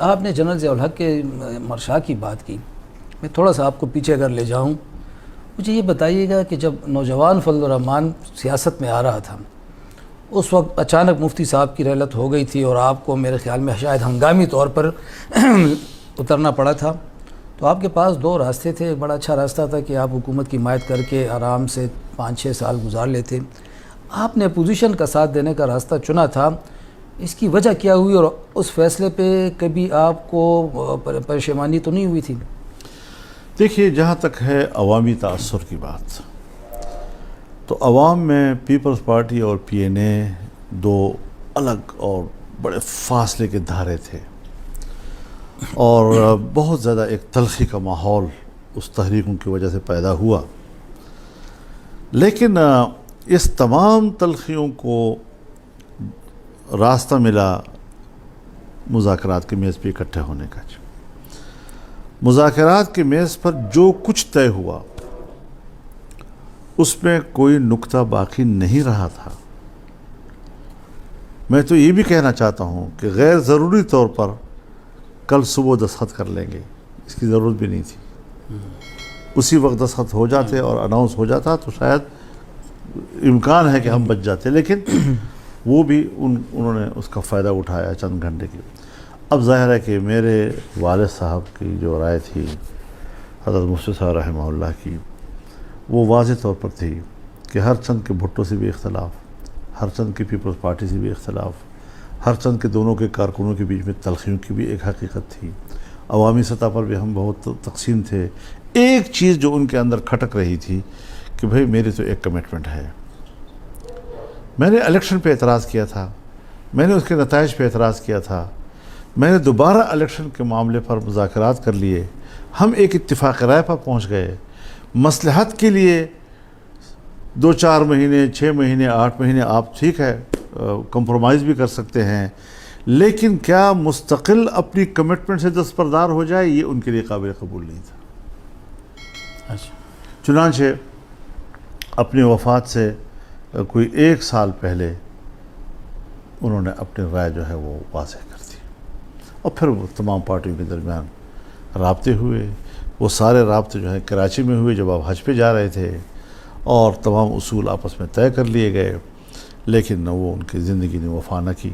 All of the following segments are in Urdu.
آپ نے جنرل ضیاء الحق کے مرشا کی بات کی، میں تھوڑا سا آپ کو پیچھے اگر لے جاؤں، مجھے یہ بتائیے گا کہ جب نوجوان فضل الرحمان سیاست میں آ رہا تھا، اس وقت اچانک مفتی صاحب کی رحلت ہو گئی تھی اور آپ کو میرے خیال میں شاید ہنگامی طور پر اترنا پڑا تھا، تو آپ کے پاس دو راستے تھے۔ ایک بڑا اچھا راستہ تھا کہ آپ حکومت کی حمایت کر کے آرام سے 5-6 سال گزار لیتے، آپ نے اپوزیشن کا ساتھ دینے کا راستہ چنا تھا، اس کی وجہ کیا ہوئی اور اس فیصلے پہ کبھی آپ کو پریشانی تو نہیں ہوئی تھی؟ دیکھیے، جہاں تک ہے عوامی تاثر کی بات، تو عوام میں پیپلز پارٹی اور پی این اے دو الگ اور بڑے فاصلے کے دھارے تھے، اور بہت زیادہ ایک تلخی کا ماحول اس تحریکوں کی وجہ سے پیدا ہوا۔ لیکن اس تمام تلخیوں کو راستہ ملا مذاکرات کی میز پہ اکٹھے ہونے کا۔ مذاکرات کی میز پر جو کچھ طے ہوا اس میں کوئی نکتہ باقی نہیں رہا تھا۔ میں تو یہ بھی کہنا چاہتا ہوں کہ غیر ضروری طور پر کل صبح دستخط کر لیں گے، اس کی ضرورت بھی نہیں تھی۔ اسی وقت دستخط ہو جاتے اور اناؤنس ہو جاتا تو شاید امکان ہے کہ ہم بچ جاتے، لیکن وہ بھی انہوں نے اس کا فائدہ اٹھایا چند گھنٹے کی۔ اب ظاہر ہے کہ میرے والد صاحب کی جو رائے تھی حضرت مفتی صاحب رحمہ اللہ کی، وہ واضح طور پر تھی کہ ہر چند کے بھٹو سے بھی اختلاف، ہر چند کی پیپلز پارٹی سے بھی اختلاف، ہر چند کے دونوں کے کارکنوں کے بیچ میں تلخیوں کی بھی ایک حقیقت تھی، عوامی سطح پر بھی ہم بہت تقسیم تھے۔ ایک چیز جو ان کے اندر کھٹک رہی تھی کہ بھئی میری تو ایک کمٹمنٹ ہے۔ میں نے الیکشن پہ اعتراض کیا تھا، میں نے اس کے نتائج پہ اعتراض کیا تھا، میں نے دوبارہ الیکشن کے معاملے پر مذاکرات کر لیے، ہم ایک اتفاق رائے پر پہنچ گئے، مصلحت کے لیے 2-4 مہینے، 6 مہینے، 8 مہینے آپ ٹھیک ہے کمپرومائز بھی کر سکتے ہیں، لیکن کیا مستقل اپنی کمٹمنٹ سے دستبردار ہو جائے، یہ ان کے لیے قابل قبول نہیں تھا۔ چنانچہ اپنی وفات سے کوئی 1 سال پہلے انہوں نے اپنی رائے جو ہے وہ واضح کر دی، اور پھر وہ تمام پارٹیوں کے درمیان رابطے ہوئے۔ وہ سارے رابطے جو ہیں کراچی میں ہوئے جب آپ حج پہ جا رہے تھے، اور تمام اصول آپس میں طے کر لیے گئے، لیکن وہ ان کی زندگی نے وفا نہ کی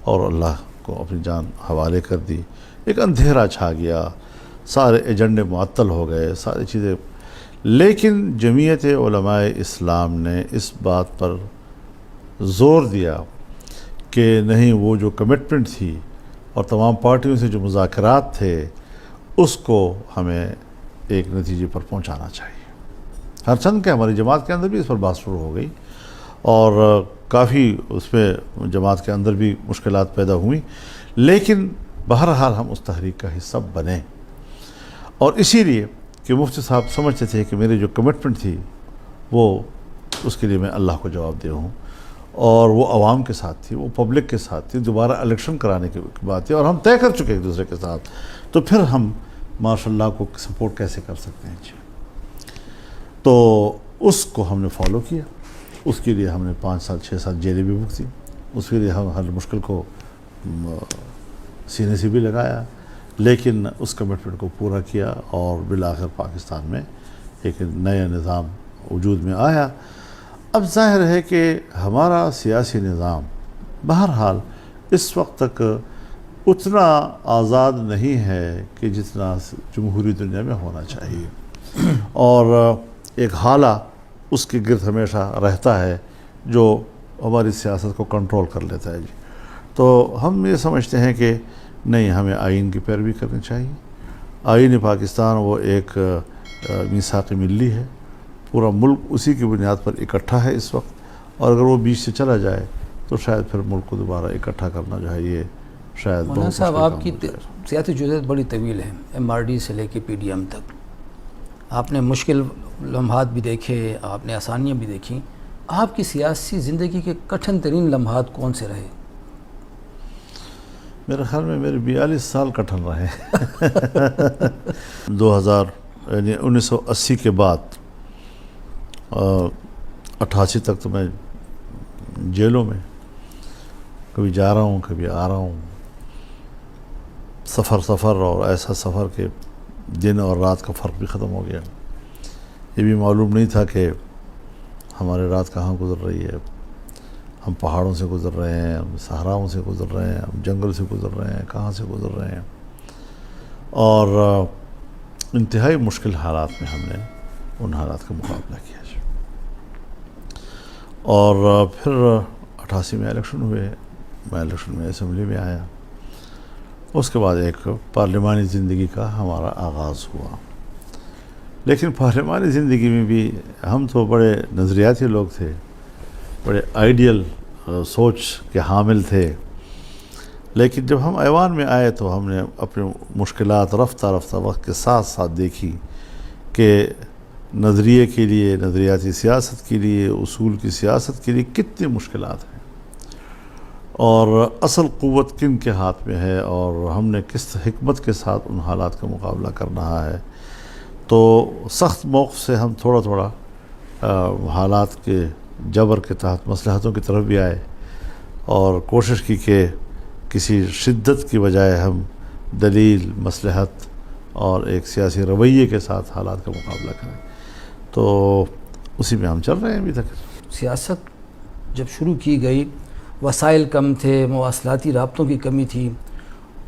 اور اللہ کو اپنی جان حوالے کر دی۔ ایک اندھیرا چھا گیا، سارے ایجنڈے معطل ہو گئے، ساری چیزیں۔ لیکن جمعیت علماء اسلام نے اس بات پر زور دیا کہ نہیں، وہ جو کمٹمنٹ تھی اور تمام پارٹیوں سے جو مذاکرات تھے اس کو ہمیں ایک نتیجے پر پہنچانا چاہیے۔ ہر چند کے ہماری جماعت کے اندر بھی اس پر بات شروع ہو گئی، اور کافی اس میں جماعت کے اندر بھی مشکلات پیدا ہوئیں، لیکن بہرحال ہم اس تحریک کا حصہ بنے۔ اور اسی لیے کہ مفتی صاحب سمجھتے تھے کہ میری جو کمٹمنٹ تھی وہ اس کے لیے میں اللہ کو جواب دہ ہوں، اور وہ عوام کے ساتھ تھی، وہ پبلک کے ساتھ تھی، دوبارہ الیکشن کرانے کی بات تھی، اور ہم طے کر چکے ایک دوسرے کے ساتھ، تو پھر ہم ماشاء اللہ کو سپورٹ کیسے کر سکتے ہیں؟ تو اس کو ہم نے فالو کیا، اس کے لیے ہم نے 5 سال 6 سال جیلیں بھی بھگتی، اس کے لیے ہم ہر مشکل کو سینے سے بھی لگایا، لیکن اس کمٹمنٹ کو پورا کیا، اور بالآخر پاکستان میں ایک نیا نظام وجود میں آیا۔ اب ظاہر ہے کہ ہمارا سیاسی نظام بہرحال اس وقت تک اتنا آزاد نہیں ہے کہ جتنا جمہوری دنیا میں ہونا چاہیے، اور ایک حالہ اس کے گرد ہمیشہ رہتا ہے جو ہماری سیاست کو کنٹرول کر لیتا ہے۔ تو ہم یہ سمجھتے ہیں کہ نہیں، ہمیں آئین کی پیروی کرنی چاہیے۔ آئین پاکستان وہ ایک میثاق ملی ہے، پورا ملک اسی کی بنیاد پر اکٹھا ہے اس وقت، اور اگر وہ بیچ سے چلا جائے تو شاید پھر ملک کو دوبارہ اکٹھا کرنا جو ہے یہ شاید مولانا صاحب، آپ کی سیاسی جدت بڑی طویل ہے، MRD سے لے کے PDM تک، آپ نے مشکل لمحات بھی دیکھے، آپ نے آسانیاں بھی دیکھیں، آپ کی سیاسی زندگی کے کٹھن ترین لمحات کون سے رہے؟ میرے خیال میں میرے 42 سال کٹھن رہے 2000 یعنی 1980 کے بعد 88 تک تو میں جیلوں میں کبھی جا رہا ہوں، کبھی آ رہا ہوں، سفر اور ایسا سفر کہ دن اور رات کا فرق بھی ختم ہو گیا. یہ بھی معلوم نہیں تھا کہ ہماری رات کہاں گزر رہی ہے. ہم پہاڑوں سے گزر رہے ہیں, ہم صحراؤں سے گزر رہے ہیں, ہم جنگل سے گزر رہے ہیں, کہاں سے گزر رہے ہیں. اور انتہائی مشکل حالات میں ہم نے ان حالات کا مقابلہ کیا. اور پھر 88 میں الیکشن ہوئے, میں الیکشن میں اسمبلی میں آیا. اس کے بعد ایک پارلیمانی زندگی کا ہمارا آغاز ہوا. لیکن پارلیمانی زندگی میں بھی ہم تو بڑے نظریاتی لوگ تھے, بڑے آئیڈیل سوچ کے حامل تھے. لیکن جب ہم ایوان میں آئے تو ہم نے اپنی مشکلات رفتہ رفتہ وقت کے ساتھ ساتھ دیکھی کہ نظریے کے لیے, نظریاتی سیاست کے لیے, اصول کی سیاست کے لیے کتنی مشکلات ہیں, اور اصل قوت کن کے ہاتھ میں ہے, اور ہم نے کس حکمت کے ساتھ ان حالات کا مقابلہ کرنا ہے. تو سخت موقف سے ہم تھوڑا تھوڑا حالات کے جبر کے تحت مصلحتوں کی طرف بھی آئے, اور کوشش کی کہ کسی شدت کی بجائے ہم دلیل, مصلحت اور ایک سیاسی رویے کے ساتھ حالات کا مقابلہ کریں. تو اسی میں ہم چل رہے ہیں ابھی تک. سیاست جب شروع کی گئی, وسائل کم تھے, مواصلاتی رابطوں کی کمی تھی,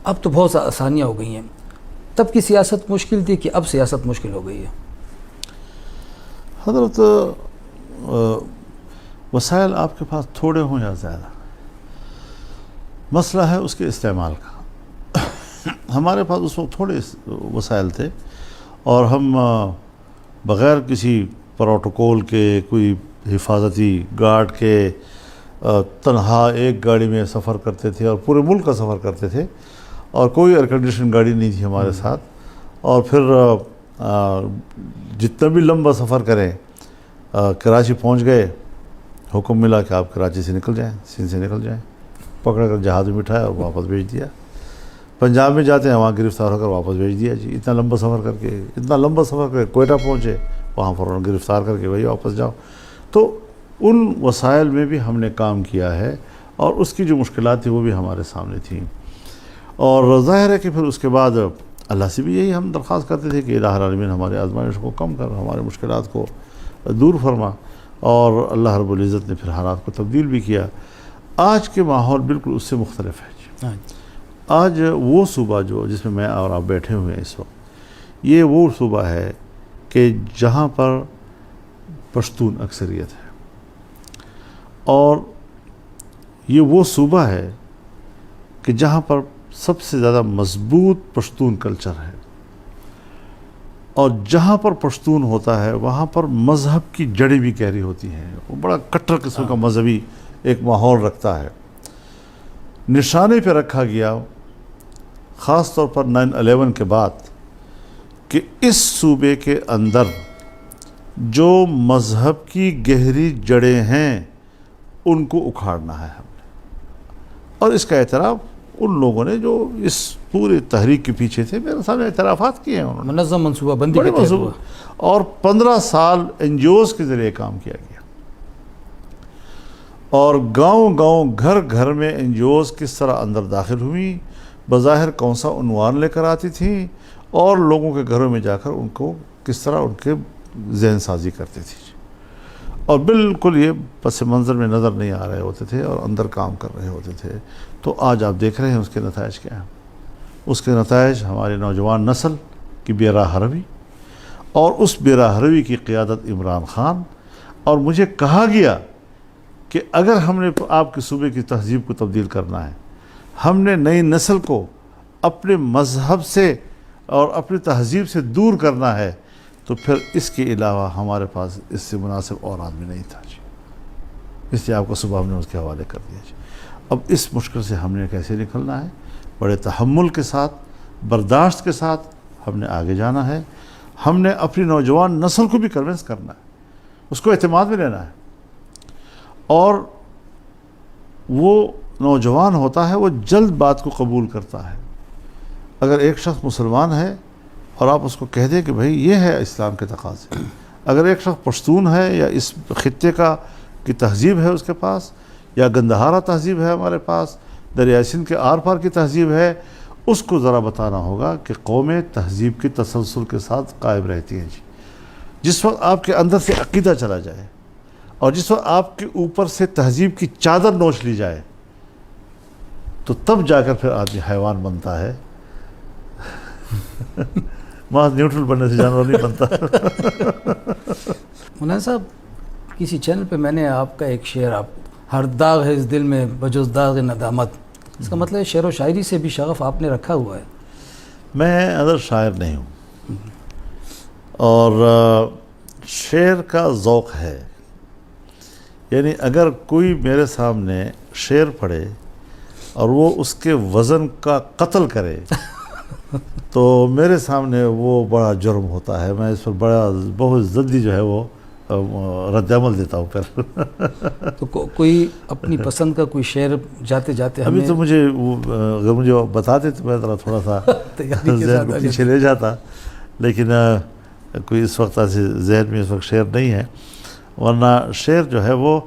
اب تو بہت آسانیاں ہو گئی ہیں. تب کی سیاست مشکل تھی کہ اب سیاست مشکل ہو گئی ہے؟ حضرت, وسائل آپ کے پاس تھوڑے ہوں یا زیادہ, مسئلہ ہے اس کے استعمال کا. ہمارے پاس اس وقت تھوڑے وسائل تھے, اور ہم بغیر کسی پروٹوکول کے, کوئی حفاظتی گارڈ کے, تنہا ایک گاڑی میں سفر کرتے تھے اور پورے ملک کا سفر کرتے تھے, اور کوئی ایئر کنڈیشن گاڑی نہیں تھی ہمارے ساتھ. اور پھر جتنا بھی لمبا سفر کریں, کراچی پہنچ گئے, حکم ملا کہ آپ کراچی سے نکل جائیں, سندھ سے نکل جائیں, پکڑ کر جہاز میں بٹھایا اور واپس بھیج دیا. پنجاب میں جاتے ہیں, وہاں گرفتار ہو کر واپس بھیج دیا. جی اتنا لمبا سفر کر کے کوئٹہ پہنچے, وہاں فوراً گرفتار کر کے وہی واپس جاؤ. تو ان وسائل میں بھی ہم نے کام کیا ہے, اور اس کی جو مشکلات تھی وہ بھی ہمارے سامنے تھیں. اور ظاہر ہے کہ پھر اس کے بعد اللہ سے بھی یہی ہم درخواست کرتے تھے کہ الہ العالمین ہمارے آزمائش کو کم کر, ہمارے مشکلات کو دور فرما. اور اللہ رب العزت نے پھر حالات کو تبدیل بھی کیا. آج کے ماحول بالکل اس سے مختلف ہے. آج وہ صوبہ جس میں میں اور آپ بیٹھے ہوئے ہیں اس وقت, یہ وہ صوبہ ہے کہ جہاں پر پشتون اکثریت ہے, اور یہ وہ صوبہ ہے کہ جہاں پر سب سے زیادہ مضبوط پشتون کلچر ہے. اور جہاں پر پشتون ہوتا ہے وہاں پر مذہب کی جڑیں بھی گہری ہوتی ہیں. وہ بڑا کٹر قسم کا مذہبی ایک ماحول رکھتا ہے. نشانے پہ رکھا گیا خاص طور پر 9/11 کے بعد کہ اس صوبے کے اندر جو مذہب کی گہری جڑیں ہیں ان کو اکھاڑنا ہے ہم نے. اور اس کا اعتراف ان لوگوں نے جو اس پورے تحریک کے پیچھے تھے, میرے سامنے اعترافات کیے ہیں انہوں نے, منظم منصوبہ بندی بڑے کے تحت ہوا. اور 15 سال NGOs کے ذریعے کام کیا گیا. اور گاؤں گاؤں, گھر گھر میں NGOs کس طرح اندر داخل ہوئیں, بظاہر کون سا عنوان لے کر آتی تھیں, اور لوگوں کے گھروں میں جا کر ان کو کس طرح ان کے ذہن سازی کرتی تھی. اور بالکل یہ پس منظر میں نظر نہیں آ رہے ہوتے تھے اور اندر کام کر رہے ہوتے تھے. تو آج آپ دیکھ رہے ہیں اس کے نتائج کیا ہیں. اس کے نتائج ہماری نوجوان نسل کی بے راہ روی, اور اس بے راہ روی کی قیادت عمران خان. اور مجھے کہا گیا کہ اگر ہم نے آپ کے صوبے کی تہذیب کو تبدیل کرنا ہے, ہم نے نئی نسل کو اپنے مذہب سے اور اپنی تہذیب سے دور کرنا ہے, تو پھر اس کے علاوہ ہمارے پاس اس سے مناسب اور آدمی نہیں تھا جی. اس لیے آپ کو صبح ہم نے اس کے حوالے کر دیا جی. اب اس مشکل سے ہم نے کیسے نکلنا ہے؟ بڑے تحمل کے ساتھ, برداشت کے ساتھ ہم نے آگے جانا ہے. ہم نے اپنی نوجوان نسل کو بھی کنونس کرنا ہے, اس کو اعتماد میں لینا ہے. اور وہ نوجوان ہوتا ہے وہ جلد بات کو قبول کرتا ہے. اگر ایک شخص مسلمان ہے اور آپ اس کو کہہ دیں کہ بھئی یہ ہے اسلام کے تقاضے, اگر ایک شخص پشتون ہے یا اس خطے کی تہذیب ہے اس کے پاس, یا گندہارا تہذیب ہے ہمارے پاس, دریائے سندھ کے آر پار کی تہذیب ہے, اس کو ذرا بتانا ہوگا کہ قومیں تہذیب کی تسلسل کے ساتھ قائم رہتی ہیں جی. جس وقت آپ کے اندر سے عقیدہ چلا جائے اور جس وقت آپ کے اوپر سے تہذیب کی چادر نوچ لی جائے تو تب جا کر پھر آدمی حیوان بنتا ہے. محض نیوٹرل بننے سے جانور نہیں بنتا. مولانا صاحب کسی چینل پہ میں نے آپ کا ایک شعر، آپ ہر داغ ہے اس دل میں بجز داغ ندامت، اس کا مطلب ہے شعر و شاعری سے بھی شغف آپ نے رکھا ہوا ہے. میں اندر شاعر نہیں ہوں اور شعر کا ذوق ہے. یعنی اگر کوئی میرے سامنے شعر پڑھے اور وہ اس کے وزن کا قتل کرے تو میرے سامنے وہ بڑا جرم ہوتا ہے. میں اس پر بہت جلدی جو ہے وہ رد عمل دیتا ہوں پھر. تو کوئی اپنی پسند کا کوئی شعر جاتے جاتے ابھی تو مجھے اگر مجھے بتاتے تو میں ذرا تھوڑا سا ذہن کو پیچھے لے جاتا، لیکن کوئی اس وقت ایسے ذہن میں اس وقت شعر نہیں ہے. ورنہ شعر جو ہے وہ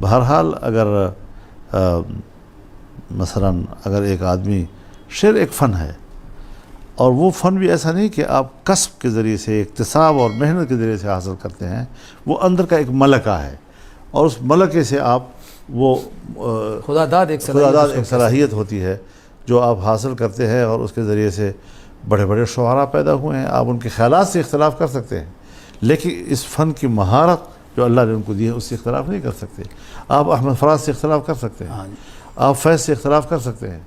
بہرحال اگر مثلا اگر ایک آدمی، شعر ایک فن ہے اور وہ فن بھی ایسا نہیں کہ آپ کسب کے ذریعے سے، اکتساب اور محنت کے ذریعے سے حاصل کرتے ہیں. وہ اندر کا ایک ملکہ ہے اور اس ملکے سے آپ وہ خدا داد ایک صلاحیت ہوتی ہے جو آپ حاصل کرتے ہیں اور اس کے ذریعے سے بڑے بڑے شعراء پیدا ہوئے ہیں. آپ ان کے خیالات سے اختلاف کر سکتے ہیں لیکن اس فن کی مہارت جو اللہ نے ان کو دی ہے اس سے اختلاف نہیں کر سکتے. آپ احمد فراز سے اختلاف کر سکتے ہیں، آپ فیض سے اختلاف کر سکتے ہیں،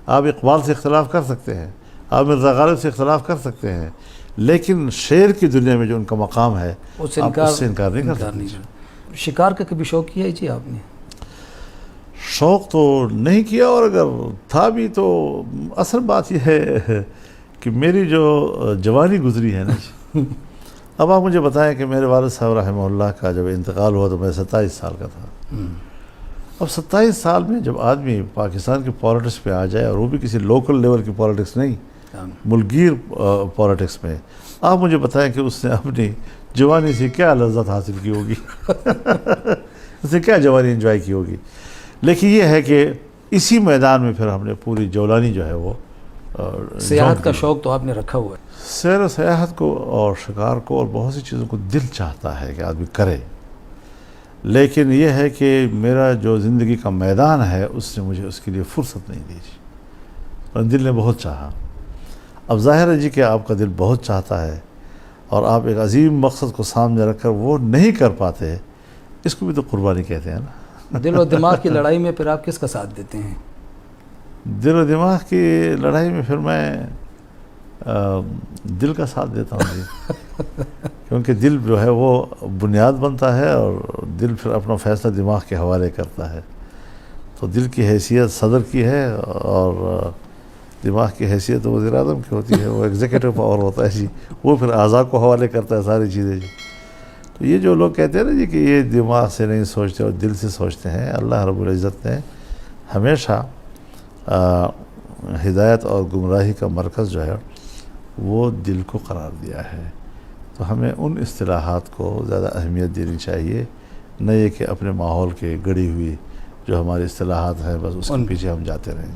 آپ اقبال سے اختلاف کر سکتے ہیں، آپ مرزا غالب سے اختلاف کر سکتے ہیں، لیکن شعر کی دنیا میں جو ان کا مقام ہے آپ اس سے انکار نہیں کر سکتے. شکار کا کبھی شوق کیا ہے جی آپ نے؟ شوق تو نہیں کیا، اور اگر تھا بھی تو اصل بات یہ ہے کہ میری جو جوانی گزری ہے نا، اب آپ مجھے بتائیں کہ میرے والد صاحب رحمہ اللہ کا جب انتقال ہوا تو میں 27 سال کا تھا. اب 27 سال میں جب آدمی پاکستان کی پالیٹکس پہ آ جائے اور وہ بھی کسی لوکل لیول کی پالیٹکس نہیں، ملکگیر پالیٹکس میں، آپ مجھے بتائیں کہ اس نے اپنی جوانی سے کیا لذت حاصل کی ہوگی. اس نے کیا جوانی انجوائے کی ہوگی. لیکن یہ ہے کہ اسی میدان میں پھر ہم نے پوری جولانی جو ہے وہ سیاحت کا شوق تو آپ نے رکھا ہوا ہے. سیر و سیاحت کو اور شکار کو اور بہت سی چیزوں کو دل چاہتا ہے کہ آدمی کرے، لیکن یہ ہے کہ میرا جو زندگی کا میدان ہے اس نے مجھے اس کے لیے فرصت نہیں دی. اور دل نے بہت چاہا. اب ظاہر ہے جی کہ آپ کا دل بہت چاہتا ہے اور آپ ایک عظیم مقصد کو سامنے رکھ کر وہ نہیں کر پاتے، اس کو بھی تو قربانی کہتے ہیں نا. دل و دماغ کی لڑائی میں پھر آپ کس کا ساتھ دیتے ہیں؟ دل و دماغ کی لڑائی میں پھر میں دل کا ساتھ دیتا ہوں جی. کیونکہ دل جو ہے وہ بنیاد بنتا ہے اور دل پھر اپنا فیصلہ دماغ کے حوالے کرتا ہے. تو دل کی حیثیت صدر کی ہے اور دماغ کی حیثیت وزیر اعظم کی ہوتی ہے. وہ ایگزیکٹو پاور ہوتا ہے جی، وہ پھر اعضاء کو حوالے کرتا ہے ساری چیزیں جی. تو یہ جو لوگ کہتے ہیں نا جی کہ یہ دماغ سے نہیں سوچتے اور دل سے سوچتے ہیں، اللہ رب العزت نے ہمیشہ ہدایت اور گمراہی کا مرکز جو ہے وہ دل کو قرار دیا ہے. تو ہمیں ان اصطلاحات کو زیادہ اہمیت دینی چاہیے، نہ یہ کہ اپنے ماحول کے گڑی ہوئی جو ہماری اصطلاحات ہیں بس اس کے پیچھے ہم جاتے رہیں.